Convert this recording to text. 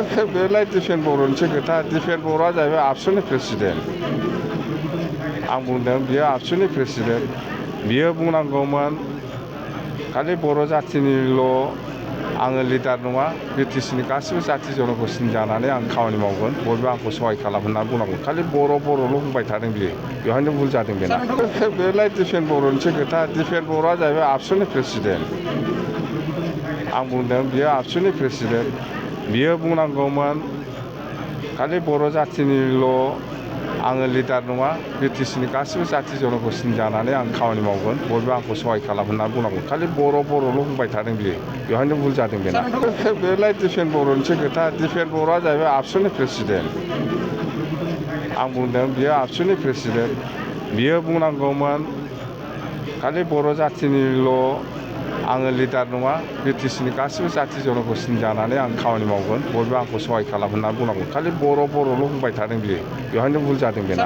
बे लाइट डिफेन बर'निसो खोथा। डिफेन बर'आ जाहैबाय आबसुनि प्रेसिडेन्ट। आं बुंदों बियो आबसुनि प्रेसिडेन्ट। बियो बुंनांगौमोन खालि बर' जाथिनिल' आङो लिडार नङा, बिटिसिनि गासिबो जाथि जन'गोष्ठिनि जानानै आं खामानि मावगोन, बयबो आंखौ सहाय खालाम होननानै बुंनांगौ। खालि बर'ल' बुंबाय थादों बियो, बेवहायनो भुल जादों बेना। बे लाइट डिफेन बर'निसो खोथा। डिफेन बर'आ जाहैबाय आबसुनि प्रेसिडेन्ट। आं बुंदों बियो आबसुनि प्रेसिडेन्ट। बियो बुंनांगौमोन खालि बर' जाथिनिल' आङो लिडार नङा, बिटिसिनि गासिबो जाथि जन'गोष्ठिनि जानानै आं खामानि मावगोन, बयबो आंखौ सहाय खालाम होननानै बुंनांगौ। खालि बर'ल' बुंबाय थादों बियो, बेवहायनो भुल जादों बेना। बे लाइट डिफेन बर'निसो खोथा। डिफेन बर'आ जाहैबाय आबसुनि प्रेसिडेन्ट। आं बुंदों बियो आबसुनि प्रेसिडेन्ट। बियो बुंनांगौमोन खालि बर' जाथिनिल' आङो लिडार नङा, बिटिसिनि गासिबो जाथि जन'गोष्ठिनि जानानै आं खामानि मावगोन, बयबो आंखौ सहाय खालाम होननानै बुंनांगौ। खालि बर'ल' बुंबाय थादों बियो, बेवहायनो भुल जादों बेना।